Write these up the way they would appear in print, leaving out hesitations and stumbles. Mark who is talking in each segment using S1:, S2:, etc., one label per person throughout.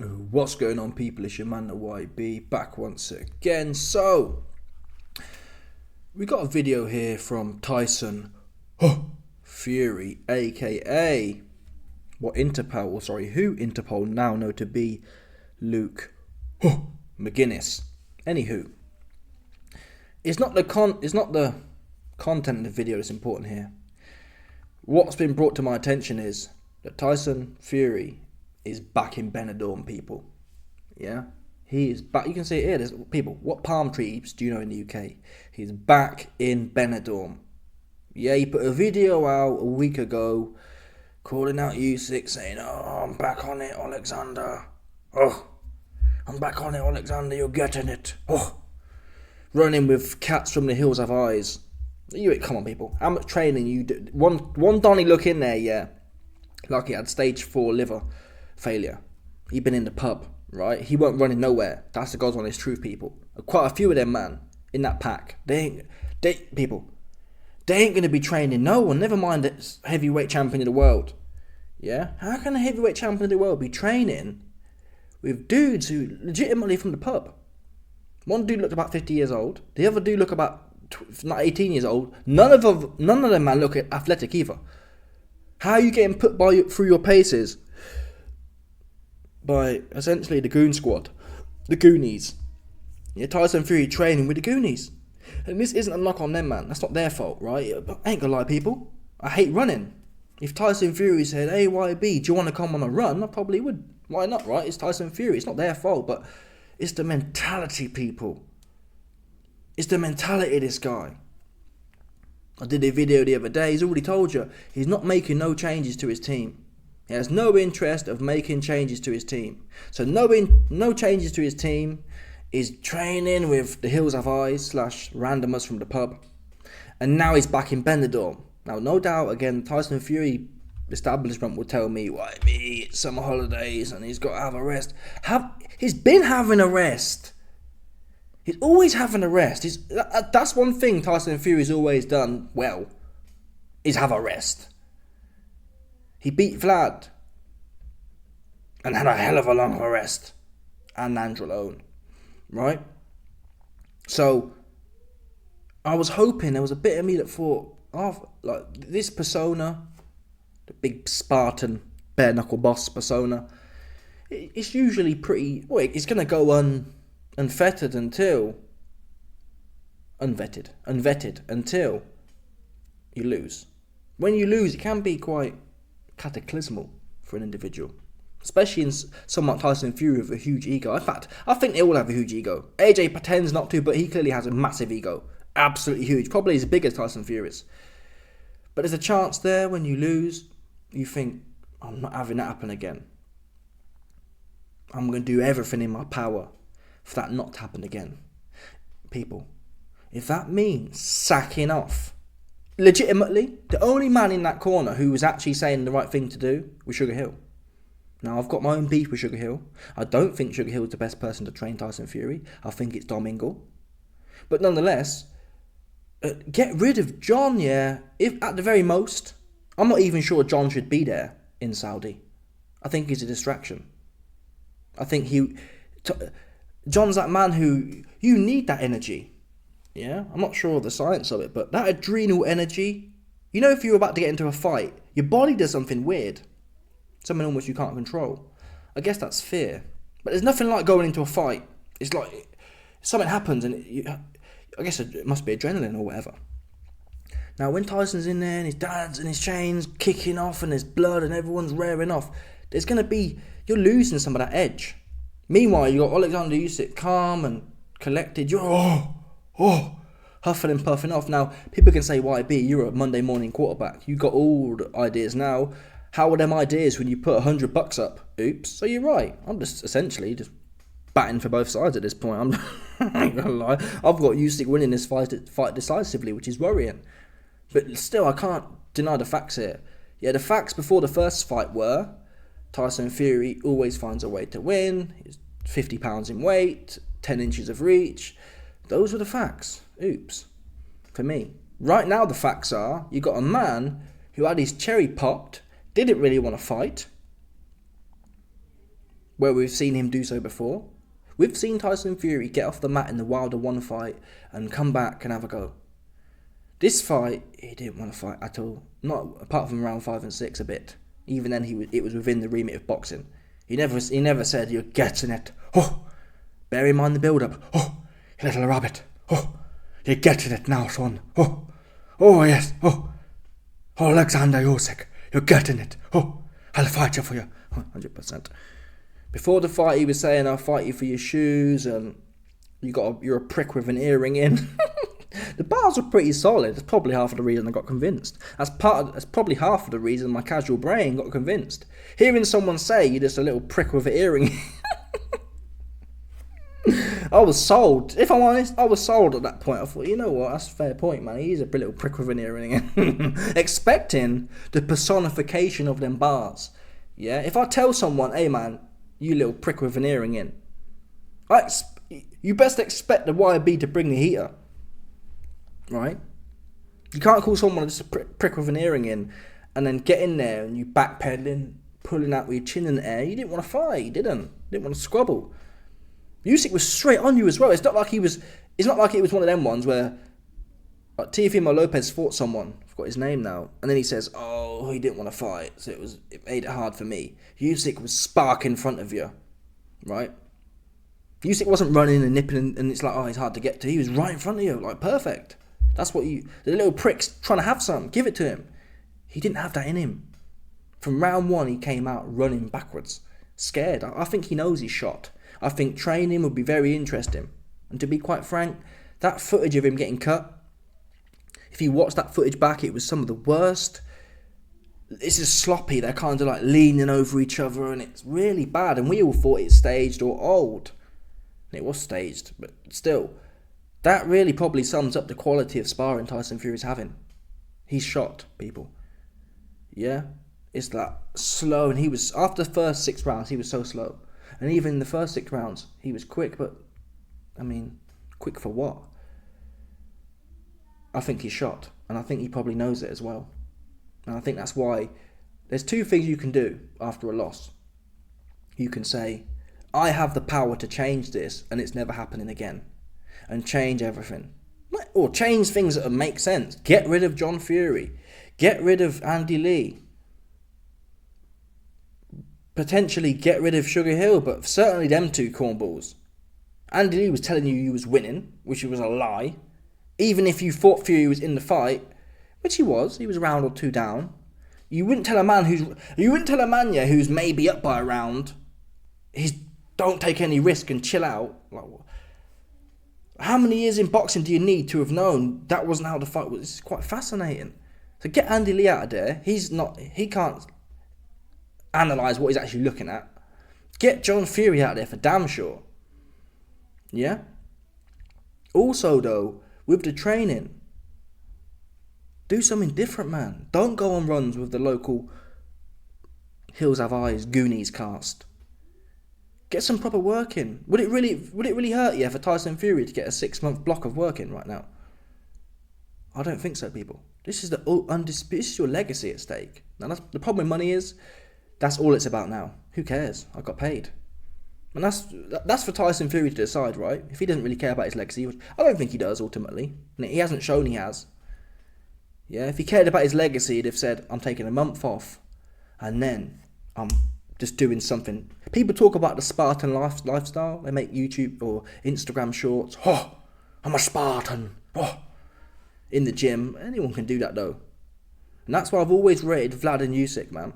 S1: What's going on, people? It's your man the YB back once again. So we got a video here from Tyson Fury, aka who Interpol now know to be Luke McGuinness. Anywho, it's not the content of the video that's important here. What's been brought to my attention is that Tyson Fury is back in Benidorm, people. Yeah, he is back. You can see it here. There's people. What palm trees do you know in the UK? He's back in Benidorm. Yeah, he put a video out a week ago, calling out Usyk, saying, "Oh, I'm back on it, Alexander. Oh, I'm back on it, Alexander. You're getting it. Oh, running with cats from the hills have eyes." Come on, people. How much training you do? One Donny look in there, yeah. Like he had stage 4 liver failure. He'd been in the pub, right? He weren't running nowhere. That's the God's honest truth, people. Quite a few of them, man, in that pack. They ain't going to be training no one. Never mind the heavyweight champion of the world. Yeah? How can a heavyweight champion of the world be training with dudes who legitimately from the pub? One dude looked about 50 years old. The other dude looked about 18 years old. None of them, man, look athletic either. How are you getting put through your paces by essentially the Goon Squad, the Goonies? Yeah, Tyson Fury training with the Goonies. And this isn't a knock on them, man. That's not their fault, right? I ain't gonna lie, people. I hate running. If Tyson Fury said, "Hey, YB, do you want to come on a run?" I probably would. Why not, right? It's Tyson Fury. It's not their fault, but it's the mentality, people. It's the mentality of this guy. I did a video the other day. He's already told you he's not making no changes to his team. He has no interest of making changes to his team. So no changes to his team. Is training with the Hills Have Eyes / randomers from the pub. And now he's back in Benidorm. Now, no doubt, again, Tyson Fury establishment will tell me, YB, it's summer holidays and he's got to have a rest. He's been having a rest. He's always having a rest. That's one thing Tyson Fury's always done well, is have a rest. He beat Vlad and had a hell of a long rest. And Nandrolone, right? So, I was hoping there was a bit of me that thought, like this persona, the big Spartan, bare knuckle boss persona, it's usually pretty, well, it's going to go unvetted until you lose. When you lose, it can be quite cataclysmal for an individual, especially in someone like Tyson Fury with a huge ego. In fact, I think they all have a huge ego. AJ pretends not to, but he clearly has a massive ego. Absolutely huge. Probably as big as Tyson Fury's. But there's a chance there when you lose, you think, I'm not having that happen again. I'm going to do everything in my power for that not to happen again. People, if that means sacking off, legitimately, the only man in that corner who was actually saying the right thing to do was Sugar Hill. Now, I've got my own beef with Sugar Hill. I don't think Sugar Hill is the best person to train Tyson Fury. I think it's Dom Ingle. But nonetheless, get rid of John, yeah. If at the very most, I'm not even sure John should be there in Saudi. I think he's a distraction. I think John's that man who, you need that energy. Yeah, I'm not sure of the science of it, but that adrenal energy, you know, if you're about to get into a fight, your body does something weird. Something almost you can't control. I guess that's fear. But there's nothing like going into a fight. It's like something happens and I guess it must be adrenaline or whatever. Now, when Tyson's in there and his dad's and his chains kicking off and there's blood and everyone's raring off, there's going to be, you're losing some of that edge. Meanwhile, you got Alexander Usyk calm and collected. You're huffing and puffing off. Now, people can say, YB, you're a Monday morning quarterback. You got all the ideas now. How are them ideas when you put $100 up? Oops. So you're right. I'm just essentially just batting for both sides at this point. I ain't gonna lie. I've got Usyk winning this fight decisively, which is worrying. But still, I can't deny the facts here. Yeah, the facts before the first fight were Tyson Fury always finds a way to win. He's 50 pounds in weight, 10 inches of reach. Those were the facts. Oops. For me. Right now, the facts are you got a man who had his cherry popped, didn't really want to fight, where we've seen him do so before. We've seen Tyson Fury get off the mat in the Wilder 1 fight and come back and have a go. This fight, he didn't want to fight at all. Not apart from round 5 and 6 a bit. Even then, it was within the remit of boxing. He never said, "You're getting it." Oh, bear in mind the build-up. Oh, you little rabbit. Oh, you're getting it now, son. Oh yes. Oh, Alexander Usyk, you're getting it. Oh, I'll fight you for you. 100%. Before the fight, he was saying, "I'll fight you for your shoes," and you're a prick with an earring in. The bars were pretty solid. That's probably half of the reason I got convinced. That's probably half of the reason my casual brain got convinced. Hearing someone say you're just a little prick with an earring, I was sold. If I'm honest, I was sold at that point. I thought, you know what, that's a fair point, man. He's a little prick with an earring. Expecting the personification of them bars. Yeah, if I tell someone, "Hey man, you little prick with an earring in," you best expect the YB to bring the heater. Right? You can't call someone just a prick with an earring in and then get in there and you backpedaling, pulling out with your chin in the air. You didn't want to fight, you didn't want to squabble. Usyk was straight on you as well. It's not like it was one of them ones where like, Teofimo Lopez fought someone, I forgot his name now, and then he says, "Oh, he didn't want to fight, so it made it hard for me." Usyk was spark in front of you, right? Usyk wasn't running and nipping and it's like, "Oh, he's hard to get to." He was right in front of you, like perfect. That's what the little prick's trying to have some. Give it to him. He didn't have that in him. From round 1, he came out running backwards, scared. I think he knows he's shot. I think training would be very interesting. And to be quite frank, that footage of him getting cut, if you watch that footage back, it was some of the worst. This is sloppy. They're kind of like leaning over each other and it's really bad. And we all thought it's staged or old. And it was staged, but still. That really probably sums up the quality of sparring Tyson Fury's having. He's shot, people. Yeah? It's that slow, and he was, after the first 6 rounds, he was so slow. And even in the first 6 rounds, he was quick, but, I mean, quick for what? I think he's shot, and I think he probably knows it as well. And I think that's why, there's 2 things you can do after a loss. You can say, "I have the power to change this, and it's never happening again." And change everything. Or change things that make sense. Get rid of John Fury. Get rid of Andy Lee. Potentially get rid of Sugar Hill, but certainly them 2 cornballs. Andy Lee was telling you was winning, which was a lie. Even if you thought Fury was in the fight, which he was a round or 2 down. You wouldn't tell a man who's maybe up by a round, don't take any risk and chill out. Like, how many years in boxing do you need to have known that wasn't how the fight was? It's quite fascinating. So get Andy Lee out of there. He can't analyse what he's actually looking at. Get John Fury out of there for damn sure. Yeah? Also though, with the training, do something different, man. Don't go on runs with the local Hills Have Eyes Goonies cast. Get some proper work in. Would it really hurt you for Tyson Fury to get a 6-month block of work in right now? I don't think so, people. This is this is your legacy at stake. Now the problem with money is, that's all it's about now. Who cares? I got paid. And that's for Tyson Fury to decide, right? If he doesn't really care about his legacy, which I don't think he does ultimately. And he hasn't shown he has. Yeah, if he cared about his legacy, he'd have said, "I'm taking a month off, and then I'm just doing something." People talk about the Spartan lifestyle. They make YouTube or Instagram shorts. "Oh, I'm a Spartan. Oh," in the gym. Anyone can do that though. And that's why I've always rated Vlad and Usyk, man.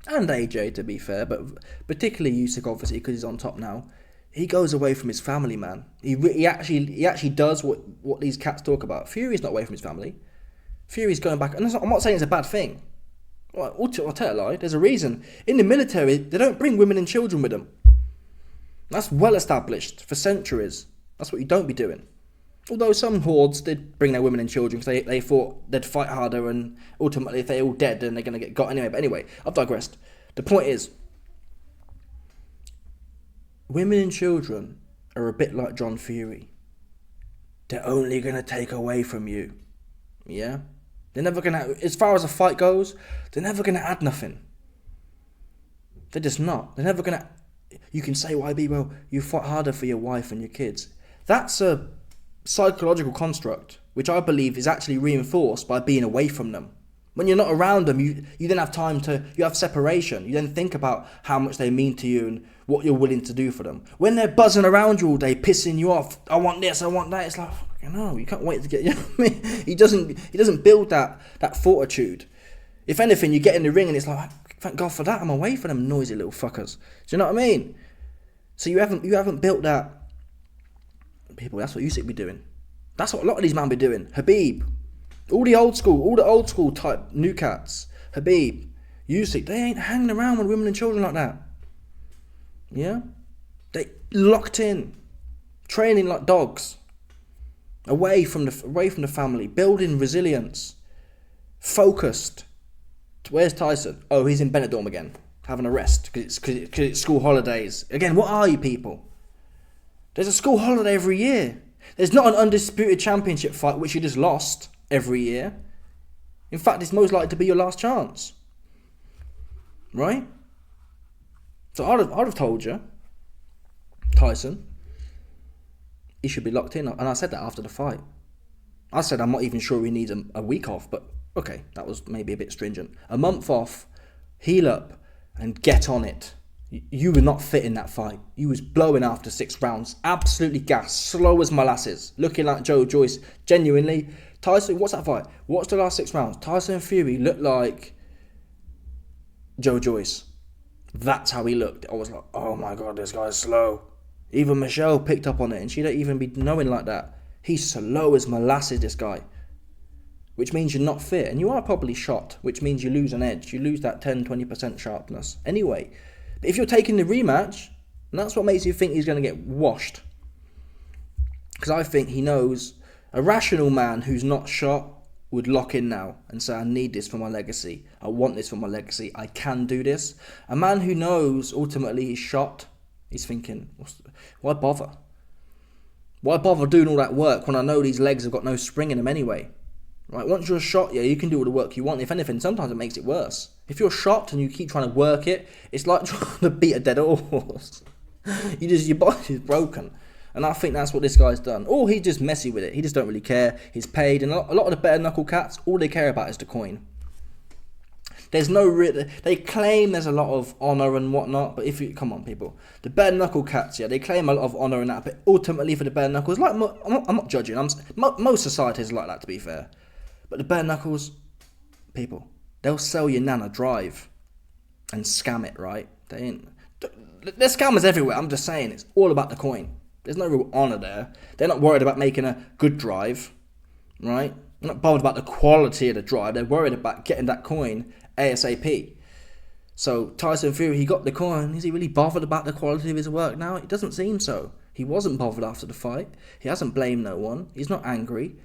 S1: And AJ, to be fair, but particularly Usyk, obviously, because he's on top now. He goes away from his family, man. He actually does what these cats talk about. Fury's not away from his family. Fury's going back, and I'm not saying it's a bad thing. I'll tell a lie. There's a reason. In the military, they don't bring women and children with them. That's well established for centuries. That's what you don't be doing. Although some hordes did bring their women and children because they thought they'd fight harder, and ultimately if they're all dead then they're going to get got anyway. But anyway, I've digressed. The point is, women and children are a bit like John Fury. They're only going to take away from you. Yeah? They're never going to, as far as a fight goes, they're never going to add nothing. They're just not. They're never going to you can say, YB, well, you fight harder for your wife and your kids. That's a psychological construct, which I believe is actually reinforced by being away from them. When you're not around them, you then have time you have separation. You then think about how much they mean to you and what you're willing to do for them. When they're buzzing around you all day, pissing you off, I want this, I want that, it's like, no, you can't wait to get, you know what I mean? He doesn't build that fortitude. If anything, you get in the ring and it's like, thank God for that, I'm away from them noisy little fuckers. Do you know what I mean? So you haven't built that. People, that's what Usyk be doing. That's what a lot of these men be doing. Habib, all the old school type new cats. Habib, Usyk, they ain't hanging around with women and children like that. Yeah? They locked in, training like dogs, away from the family, building resilience, focused. Where's Tyson? Oh, he's in Benidorm again, having a rest because it's school holidays. Again, what are you people? There's a school holiday every year. There's not an undisputed championship fight which you just lost every year. In fact, it's most likely to be your last chance. Right? So I'd have told you, Tyson, he should be locked in. And I said that after the fight. I said I'm not even sure he needs a week off, but okay, that was maybe a bit stringent. A month off, heal up, and get on it. You were not fit in that fight. You was blowing after 6 rounds. Absolutely gassed. Slow as molasses. Looking like Joe Joyce. Genuinely. Tyson, what's that fight? What's the last 6 rounds? Tyson Fury looked like Joe Joyce. That's how he looked. I was like, oh my God, this guy's slow. Even Michelle picked up on it, and she don't even be knowing like that. He's slow as molasses, this guy. Which means you're not fit. And you are probably shot, which means you lose an edge. You lose that 10-20% sharpness. Anyway, but if you're taking the rematch, and that's what makes you think he's going to get washed. Because I think he knows a rational man who's not shot would lock in now and say, I need this for my legacy. I want this for my legacy. I can do this. A man who knows ultimately he's shot, he's thinking, why bother? Why bother doing all that work when I know these legs have got no spring in them anyway? Right, once you're shot, yeah, you can do all the work you want. If anything, sometimes it makes it worse. If you're shot and you keep trying to work it, it's like trying to beat a dead horse. Your body's broken. And I think that's what this guy's done. Or he's just messy with it. He just don't really care. He's paid. And a lot of the bare knuckle cats, all they care about is the coin. There's no they claim there's a lot of honour and whatnot, but come on people, the bare knuckle cats, yeah, they claim a lot of honour and that, but ultimately for the bare knuckles, like I'm not judging. Most societies are like that, to be fair. But the bare knuckles, people, they'll sell your Nana drive and scam it, right? There's scammers everywhere. I'm just saying, it's all about the coin. There's no real honour there. They're not worried about making a good drive, right? They're not bothered about the quality of the drive. They're worried about getting that coin ASAP. So Tyson Fury, he got the coin. Is he really bothered about the quality of his work now? It doesn't seem so. He wasn't bothered after the fight. He hasn't blamed no one. He's not angry.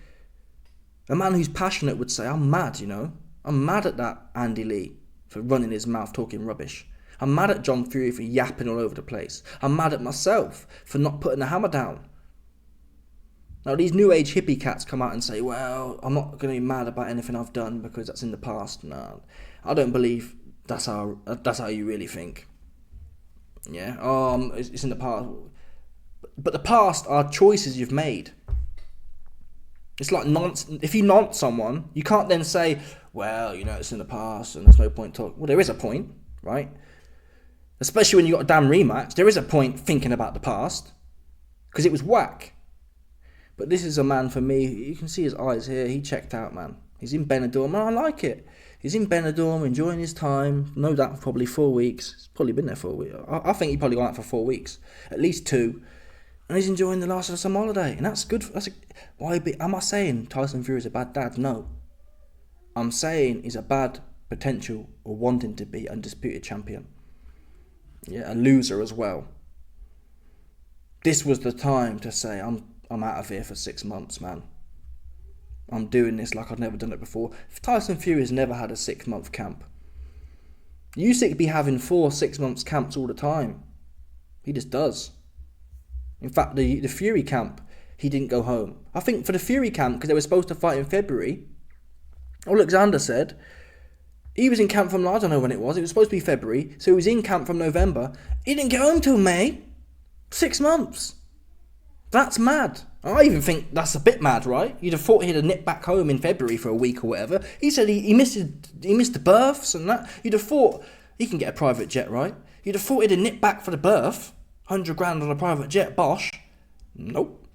S1: A man who's passionate would say, I'm mad, you know. I'm mad at that Andy Lee for running his mouth talking rubbish. I'm mad at John Fury for yapping all over the place. I'm mad at myself for not putting the hammer down. Now these new age hippie cats come out and say, well, I'm not going to be mad about anything I've done because that's in the past. No, I don't believe that's how you really think. Yeah, it's in the past. But the past are choices you've made. It's like if you nonce someone, you can't then say, well, you know, it's in the past and there's no point talking. Well, there is a point, right? Especially when you got a damn rematch, there is a point thinking about the past because it was whack. But this is a man, for me, you can see his eyes here, he checked out, man. He's in Benidorm, and I like it. He's in Benidorm, enjoying his time, no doubt probably 4 weeks. He's probably been there for a week. I think he probably gone out for 4 weeks, at least 2. And he's enjoying the last of some holiday, and that's good. Am I saying Tyson Fury is a bad dad? No. I'm saying he's a bad potential or wanting to be undisputed champion. Yeah, a loser as well. This was the time to say, I'm out of here for 6 months, man. I'm doing this like I've never done it before. Tyson Fury has never had a 6-month camp. Usyk be having 4-6 months camps all the time. He just does. In fact, the Fury camp, he didn't go home. I think for the Fury camp, because they were supposed to fight in February, Alexander said, He was in camp from, I don't know when it was supposed to be February, so he was in camp from November. He didn't get home till May. 6 months. That's mad. I even think that's a bit mad, right? You'd have thought he'd have nipped back home in February for a week or whatever. He said he missed the births and that. You'd have thought he can get a private jet, right? You'd have thought he'd have nipped back for the birth. 100 grand on a private jet, bosh. Nope.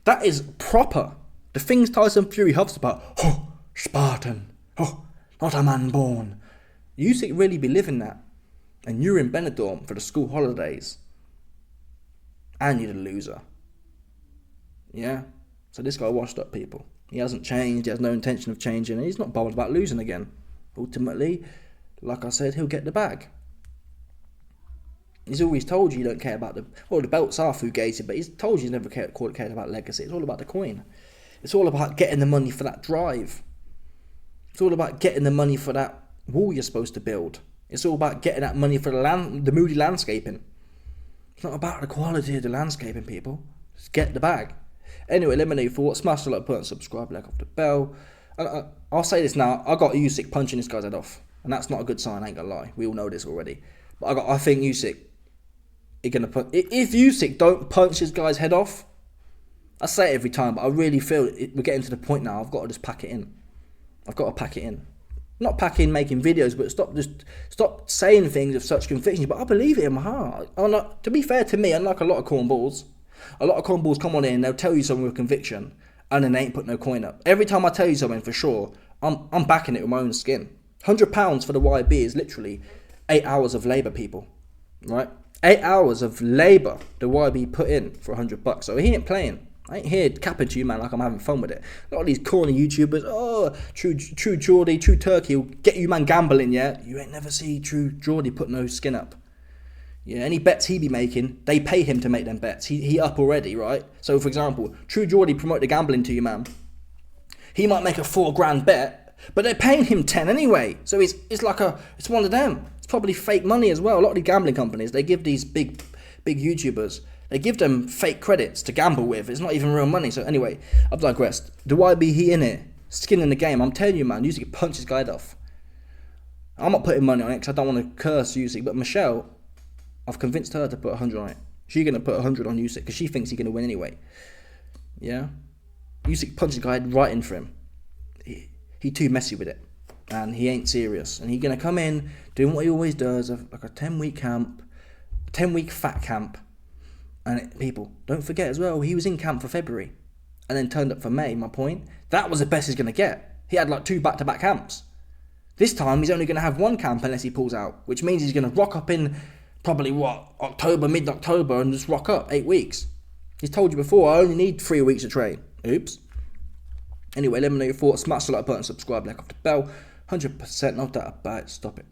S1: That is proper. The things Tyson Fury huffs about. Oh, Spartan. Oh, not a man born. Usyk really be living that. And you're in Benidorm for the school holidays. And you're the loser. Yeah? So this guy washed up, people. He hasn't changed. He has no intention of changing. And he's not bothered about losing again. Ultimately, like I said, he'll get the bag. He's always told you don't care about the belts are fugazi, but he's told you he's never cared about legacy. It's all about the coin. It's all about getting the money for that drive. It's all about getting the money for that wall you're supposed to build. It's all about getting that money for the moody landscaping. It's not about the quality of the landscaping, people. Just get the bag. Anyway, let me know your thoughts. Smash the like button, subscribe, like off the bell. I'll say this now. I got Usyk punching this guy's head off, and that's not a good sign. I ain't gonna lie. We all know this already. But I think Usyk. If Usyk don't punch this guy's head off, I say it every time, but I really feel we're getting to the point now. I've got to just pack it in. I've got to pack it in. Not pack in making videos, but stop saying things with such conviction. But I believe it in my heart. To be fair to me, unlike a lot of cornballs come on in, they'll tell you something with conviction, and then they ain't put no coin up. Every time I tell you something for sure, I'm backing it with my own skin. £100 for the YB is literally 8 hours of labour, people. Right? 8 hours of labour the YB put in for $100. So he ain't playing. I ain't here capping to you, man, like I'm having fun with it. A lot of these corny YouTubers, true Geordie, true Turkey will get you, man, gambling, yeah? You ain't never see true Geordie put no skin up. Yeah, any bets he be making, they pay him to make them bets. He up already, right? So, for example, true Geordie promote the gambling to you, man. He might make a £4 bet, but they're paying him 10 anyway. So it's one of them. It's probably fake money as well. A lot of the gambling companies, they give these big YouTubers, they give them fake credits to gamble with. It's not even real money. So anyway, I've digressed. The YB, he in it, skin in the game. I'm telling you, man, Usyk punch this guy off. I'm not putting money on it because I don't want to curse Usyk, but Michelle, I've convinced her to put 100 on it. She's going to put 100 on Usyk because she thinks he's going to win anyway. Yeah? Usyk punched the guy right in for him. He too messy with it. And he ain't serious. And he's going to come in doing what he always does, like a 10-week camp, 10-week fat camp. And people, don't forget as well, he was in camp for February and then turned up for May, my point. That was the best he's going to get. He had like 2 back-to-back camps. This time, he's only going to have 1 camp unless he pulls out, which means he's going to rock up in probably, mid-October and just rock up 8 weeks. He's told you before, I only need 3 weeks to train. Oops. Anyway, let me know your thoughts. Smash the like button, subscribe, like off the bell. 100% not that bad. Stop it.